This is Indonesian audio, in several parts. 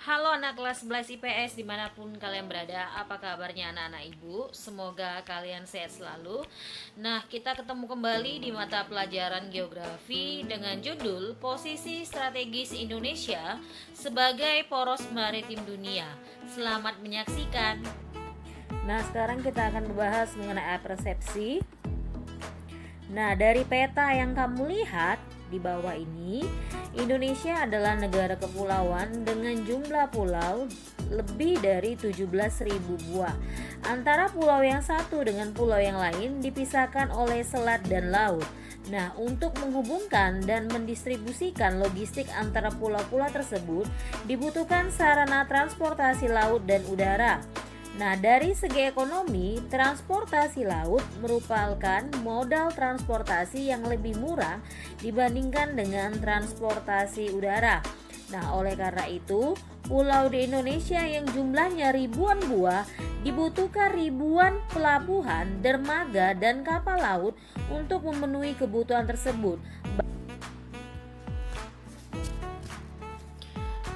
Halo anak kelas 11 IPS dimanapun kalian berada, apa kabarnya anak-anak ibu? Semoga kalian sehat selalu. Nah, kita ketemu kembali di mata pelajaran geografi dengan judul Posisi Strategis Indonesia sebagai Poros Maritim Dunia. Selamat menyaksikan. Nah, sekarang kita akan membahas mengenai persepsi. Nah, dari peta yang kamu lihat di bawah ini, Indonesia adalah negara kepulauan dengan jumlah pulau lebih dari 17.000 buah. Antara pulau yang satu dengan pulau yang lain dipisahkan oleh selat dan laut. Nah, untuk menghubungkan dan mendistribusikan logistik antara pulau-pulau tersebut dibutuhkan sarana transportasi laut dan udara. Nah, dari segi ekonomi, transportasi laut merupakan modal transportasi yang lebih murah dibandingkan dengan transportasi udara. Nah, oleh karena itu, pulau di Indonesia yang jumlahnya ribuan buah dibutuhkan ribuan pelabuhan, dermaga, dan kapal laut untuk memenuhi kebutuhan tersebut.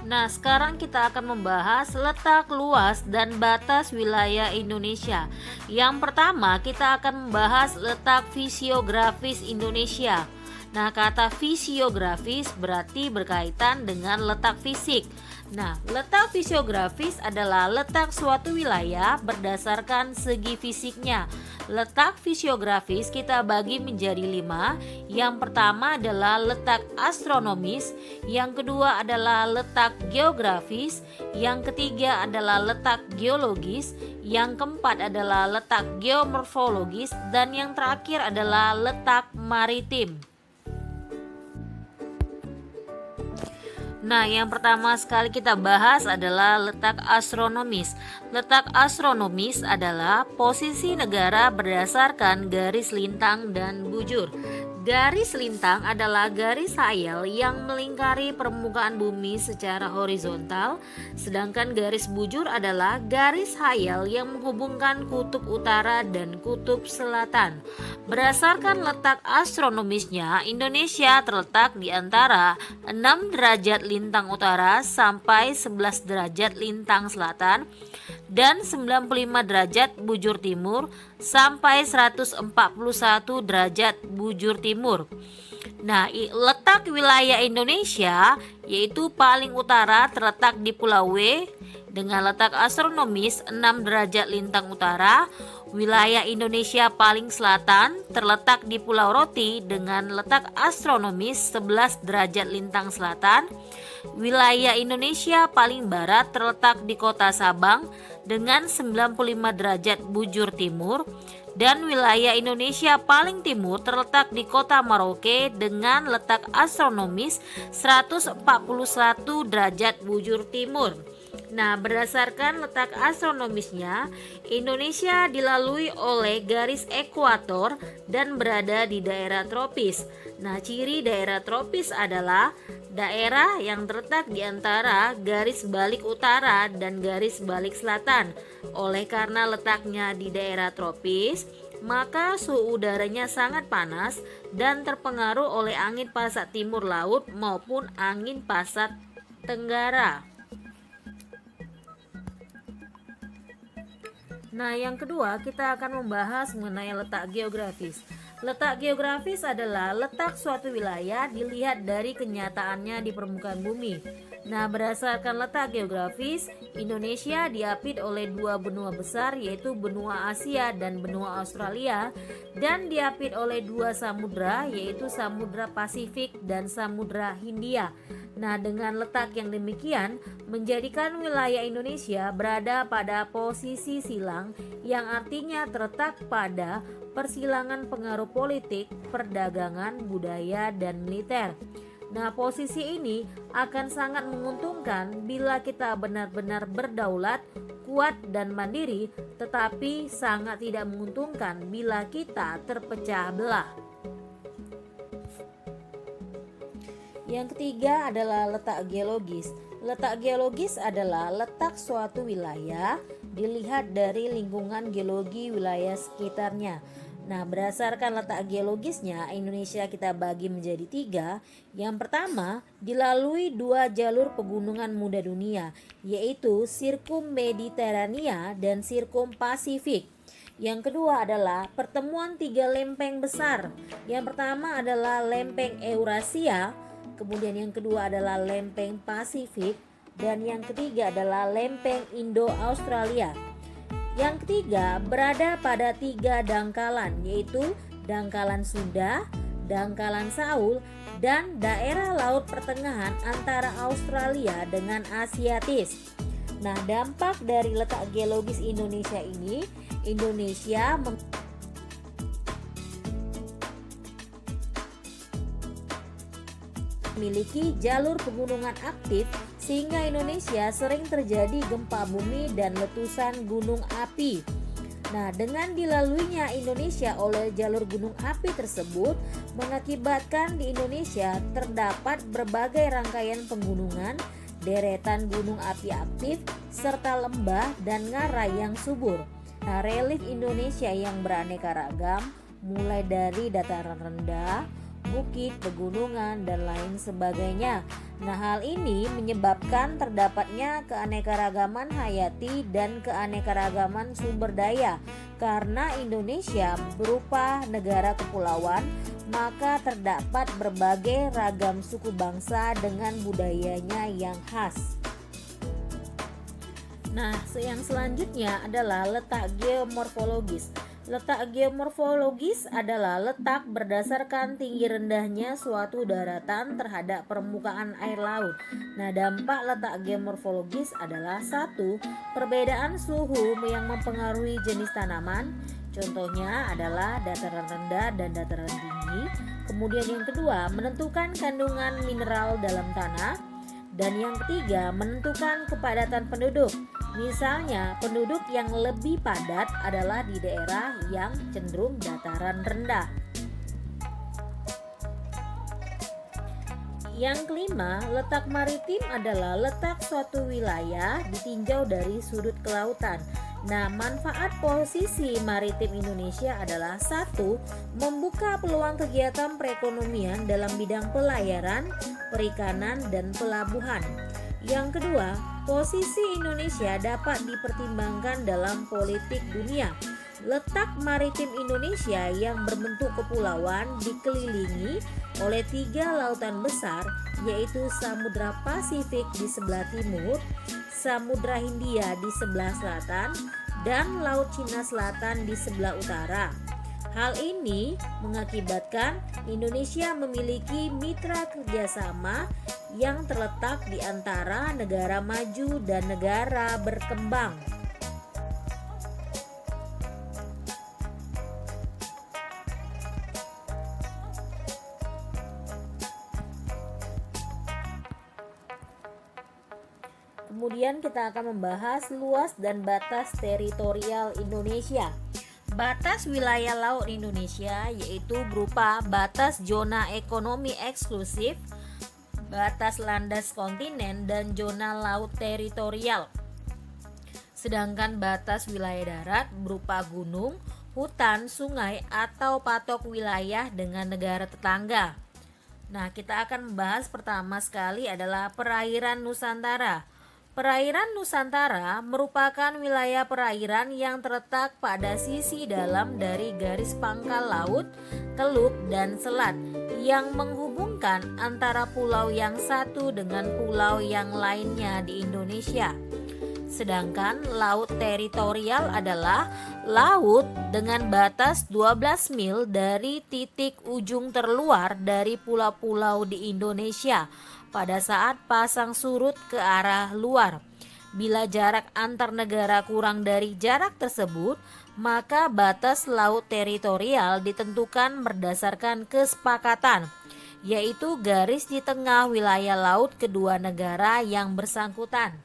Nah, sekarang kita akan membahas letak luas dan batas wilayah Indonesia. Yang pertama, kita akan membahas letak fisiografis Indonesia. Nah, kata fisiografis berarti berkaitan dengan letak fisik. Nah, letak fisiografis adalah letak suatu wilayah berdasarkan segi fisiknya. Letak fisiografis kita bagi menjadi 5. Yang pertama adalah letak astronomis, yang kedua adalah letak geografis, yang ketiga adalah letak geologis, yang keempat adalah letak geomorfologis, dan yang terakhir adalah letak maritim. Nah, yang pertama sekali kita bahas adalah letak astronomis. Letak astronomis adalah posisi negara berdasarkan garis lintang dan bujur. Garis lintang adalah garis hayal yang melingkari permukaan bumi secara horizontal, sedangkan garis bujur adalah garis hayal yang menghubungkan kutub utara dan kutub selatan. Berdasarkan letak astronomisnya, Indonesia terletak di antara 6 derajat lintang utara sampai 11 derajat lintang selatan dan 95 derajat bujur timur sampai 141 derajat bujur timur. Nah, letak wilayah Indonesia yaitu paling utara terletak di Pulau W dengan letak astronomis 6 derajat lintang utara. Wilayah Indonesia paling selatan terletak di Pulau Roti dengan letak astronomis 11 derajat lintang selatan. Wilayah Indonesia paling barat terletak di Kota Sabang dengan 95 derajat bujur timur, dan wilayah Indonesia paling timur terletak di Kota Merauke dengan letak astronomis 141 derajat bujur timur. Nah, berdasarkan letak astronomisnya, Indonesia dilalui oleh garis ekuator dan berada di daerah tropis. Nah, ciri daerah tropis adalah daerah yang terletak di antara garis balik utara dan garis balik selatan. Oleh karena letaknya di daerah tropis, maka suhu udaranya sangat panas dan terpengaruh oleh angin pasat timur laut maupun angin pasat tenggara. Nah, yang kedua kita akan membahas mengenai letak geografis. Letak geografis adalah letak suatu wilayah dilihat dari kenyataannya di permukaan bumi. Nah, berdasarkan letak geografis, Indonesia diapit oleh 2 benua besar yaitu benua Asia dan benua Australia, dan diapit oleh 2 samudra yaitu Samudra Pasifik dan Samudra Hindia. Nah, dengan letak yang demikian menjadikan wilayah Indonesia berada pada posisi silang, yang artinya terletak pada persilangan pengaruh politik, perdagangan, budaya, dan militer. Nah, posisi ini akan sangat menguntungkan bila kita benar-benar berdaulat, kuat, dan mandiri, tetapi sangat tidak menguntungkan bila kita terpecah belah. Yang ketiga adalah letak geologis. Letak geologis adalah letak suatu wilayah dilihat dari lingkungan geologi wilayah sekitarnya. Nah, berdasarkan letak geologisnya, Indonesia kita bagi menjadi 3. Yang pertama, dilalui 2 jalur pegunungan muda dunia, yaitu Sirkum Mediterania dan Sirkum Pasifik. Yang kedua adalah pertemuan 3 lempeng besar. Yang pertama adalah lempeng Eurasia, kemudian yang kedua adalah lempeng Pasifik, dan yang ketiga adalah lempeng Indo-Australia. Yang ketiga berada pada 3 dangkalan, yaitu dangkalan Sunda, dangkalan Saul, dan daerah laut pertengahan antara Australia dengan Asiatis. Nah, dampak dari letak geologis Indonesia ini, Indonesia memiliki jalur pegunungan aktif sehingga Indonesia sering terjadi gempa bumi dan letusan gunung api. Nah, dengan dilaluinya Indonesia oleh jalur gunung api tersebut mengakibatkan di Indonesia terdapat berbagai rangkaian pegunungan, deretan gunung api aktif, serta lembah dan ngarai yang subur. Nah, relief Indonesia yang beraneka ragam mulai dari dataran rendah, bukit, pegunungan, dan lain sebagainya. Nah, hal ini menyebabkan terdapatnya keanekaragaman hayati dan keanekaragaman sumber daya. Karena Indonesia berupa negara kepulauan, maka terdapat berbagai ragam suku bangsa dengan budayanya yang khas. Nah, yang selanjutnya adalah letak geomorfologis. Letak geomorfologis adalah letak berdasarkan tinggi rendahnya suatu daratan terhadap permukaan air laut. Nah, dampak letak geomorfologis adalah 1. Perbedaan suhu yang mempengaruhi jenis tanaman. Contohnya adalah dataran rendah dan dataran tinggi. Kemudian yang kedua, menentukan kandungan mineral dalam tanah. Dan yang ketiga, menentukan kepadatan penduduk. Misalnya, penduduk yang lebih padat adalah di daerah yang cenderung dataran rendah. Yang kelima, letak maritim adalah letak suatu wilayah ditinjau dari sudut kelautan. Nah, manfaat posisi maritim Indonesia adalah 1. Membuka peluang kegiatan perekonomian dalam bidang pelayaran, perikanan, dan pelabuhan. Yang kedua, posisi Indonesia dapat dipertimbangkan dalam politik dunia. Letak maritim Indonesia yang berbentuk kepulauan dikelilingi oleh 3 lautan besar, yaitu Samudra Pasifik di sebelah timur, Samudra Hindia di sebelah selatan, dan Laut Cina Selatan di sebelah utara. Hal ini mengakibatkan Indonesia memiliki mitra kerjasama yang terletak di antara negara maju dan negara berkembang. Kemudian kita akan membahas luas dan batas teritorial Indonesia. Batas wilayah laut Indonesia yaitu berupa batas zona ekonomi eksklusif, batas landas kontinen, dan zona laut teritorial. Sedangkan batas wilayah darat berupa gunung, hutan, sungai, atau patok wilayah dengan negara tetangga. Nah, kita akan membahas pertama sekali adalah perairan Nusantara. Perairan Nusantara merupakan wilayah perairan yang terletak pada sisi dalam dari garis pangkal laut, teluk, dan selat yang menghubungkan antara pulau yang satu dengan pulau yang lainnya di Indonesia. Sedangkan laut teritorial adalah laut dengan batas 12 mil dari titik ujung terluar dari pulau-pulau di Indonesia pada saat pasang surut ke arah luar. Bila jarak antar negara kurang dari jarak tersebut, maka batas laut teritorial ditentukan berdasarkan kesepakatan, yaitu garis di tengah wilayah laut kedua negara yang bersangkutan.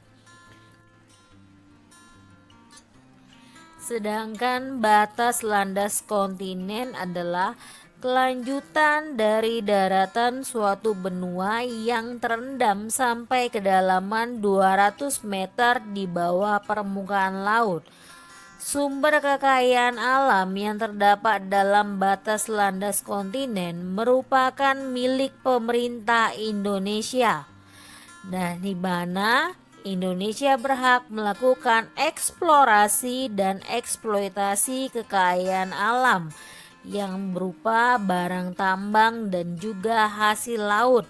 Sedangkan batas landas kontinen adalah kelanjutan dari daratan suatu benua yang terendam sampai kedalaman 200 meter di bawah permukaan laut. Sumber kekayaan alam yang terdapat dalam batas landas kontinen merupakan milik pemerintah Indonesia. Nah, di mana Indonesia berhak melakukan eksplorasi dan eksploitasi kekayaan alam yang berupa barang tambang dan juga hasil laut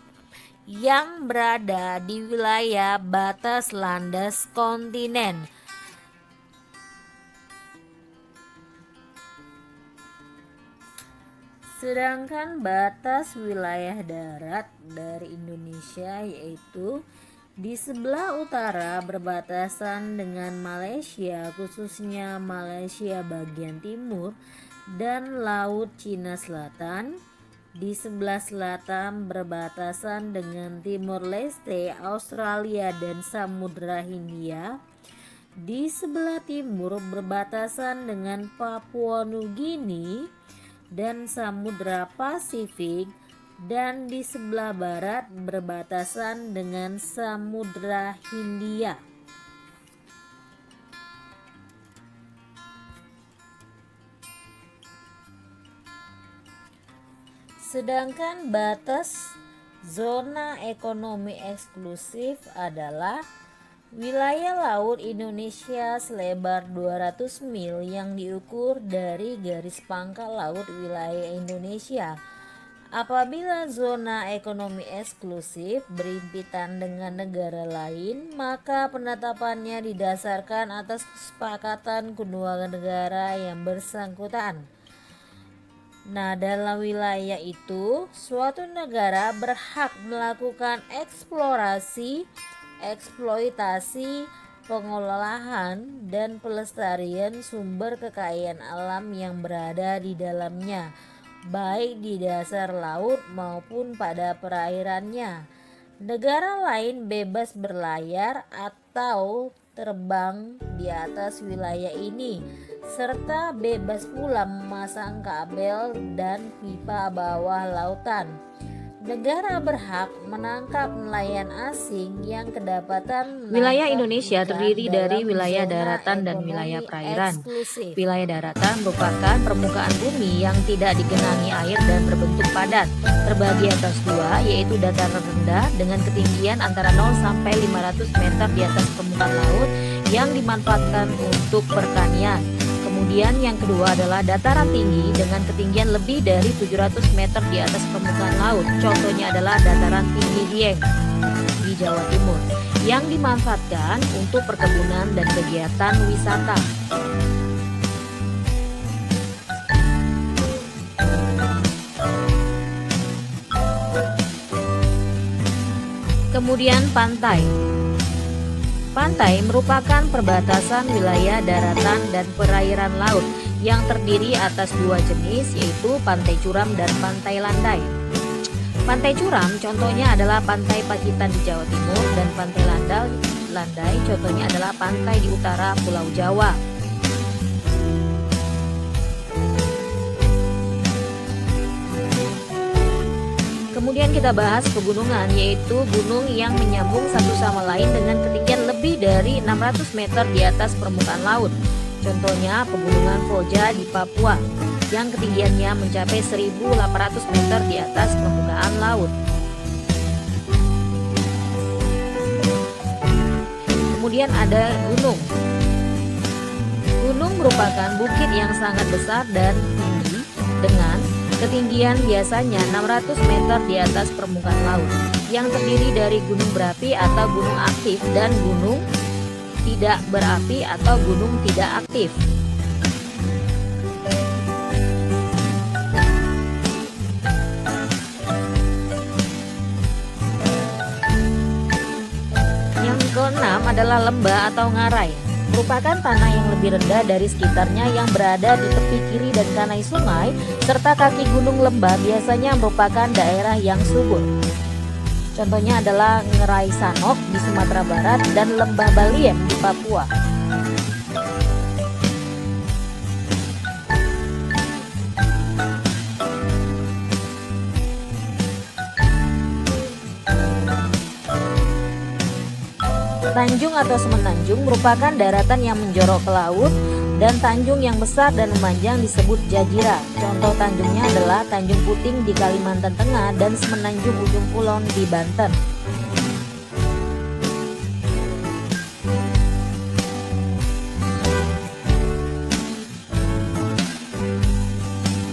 yang berada di wilayah batas landas kontinen. Sedangkan batas wilayah darat dari Indonesia yaitu di sebelah utara berbatasan dengan Malaysia, khususnya Malaysia bagian timur dan Laut Cina Selatan. Di sebelah selatan berbatasan dengan Timor Leste, Australia dan Samudra Hindia. Di sebelah timur berbatasan dengan Papua Nugini dan Samudra Pasifik, dan di sebelah barat berbatasan dengan Samudra Hindia. Sedangkan batas zona ekonomi eksklusif adalah wilayah laut Indonesia selebar 200 mil yang diukur dari garis pangkal laut wilayah Indonesia. Apabila zona ekonomi eksklusif berhimpitan dengan negara lain, maka penetapannya didasarkan atas kesepakatan kedua negara yang bersangkutan. Nah, dalam wilayah itu, suatu negara berhak melakukan eksplorasi, eksploitasi, pengolahan, dan pelestarian sumber kekayaan alam yang berada di dalamnya, baik di dasar laut maupun pada perairannya. Negara lain bebas berlayar atau terbang di atas wilayah ini, serta bebas pula memasang kabel dan pipa bawah lautan. Negara berhak menangkap nelayan asing yang kedapatan. Wilayah Indonesia terdiri dari wilayah daratan dan wilayah perairan. Wilayah daratan merupakan permukaan bumi yang tidak digenangi air dan berbentuk padat, terbagi atas dua, yaitu dataran rendah dengan ketinggian antara 0 sampai 500 meter di atas permukaan laut yang dimanfaatkan untuk pertanian. Kemudian yang kedua adalah dataran tinggi dengan ketinggian lebih dari 700 meter di atas permukaan laut. Contohnya adalah dataran tinggi Dieng di Jawa Timur yang dimanfaatkan untuk perkebunan dan kegiatan wisata. Kemudian pantai. Pantai merupakan perbatasan wilayah daratan dan perairan laut yang terdiri atas dua jenis, yaitu pantai curam dan pantai landai. Pantai curam contohnya adalah pantai Pacitan di Jawa Timur, dan pantai landai contohnya adalah pantai di utara Pulau Jawa. Kemudian kita bahas pegunungan, yaitu gunung yang menyambung satu sama lain dengan ketinggian lebih dari 600 meter di atas permukaan laut. Contohnya pegunungan Koja di Papua yang ketinggiannya mencapai 1.800 meter di atas permukaan laut. Kemudian ada gunung. Gunung merupakan bukit yang sangat besar dan tinggi dengan ketinggian biasanya 600 meter di atas permukaan laut, yang terdiri dari gunung berapi atau gunung aktif dan gunung tidak berapi atau gunung tidak aktif. Yang keenam adalah lembah atau ngarai. Merupakan tanah yang lebih rendah dari sekitarnya yang berada di tepi kiri dan kanan sungai, serta kaki gunung lembah biasanya merupakan daerah yang subur. Contohnya adalah Ngerai Sanok di Sumatera Barat dan Lembah Baliem di Papua. Tanjung atau semenanjung merupakan daratan yang menjorok ke laut dan tanjung yang besar dan memanjang disebut jazirah. Contoh tanjungnya adalah Tanjung Puting di Kalimantan Tengah dan Semenanjung Ujung Kulon di Banten.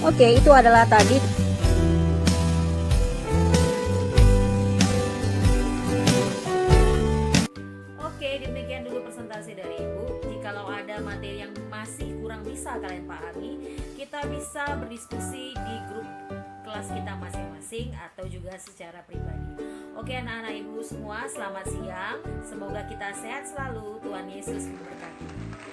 Oke, itu adalah tadi Demikian dulu presentasi dari Ibu. Jikalau ada materi yang masih kurang bisa kalian pahami, kita bisa berdiskusi di grup kelas kita masing-masing atau juga secara pribadi. Oke anak-anak Ibu semua, selamat siang. Semoga kita sehat selalu. Tuhan Yesus memberkati.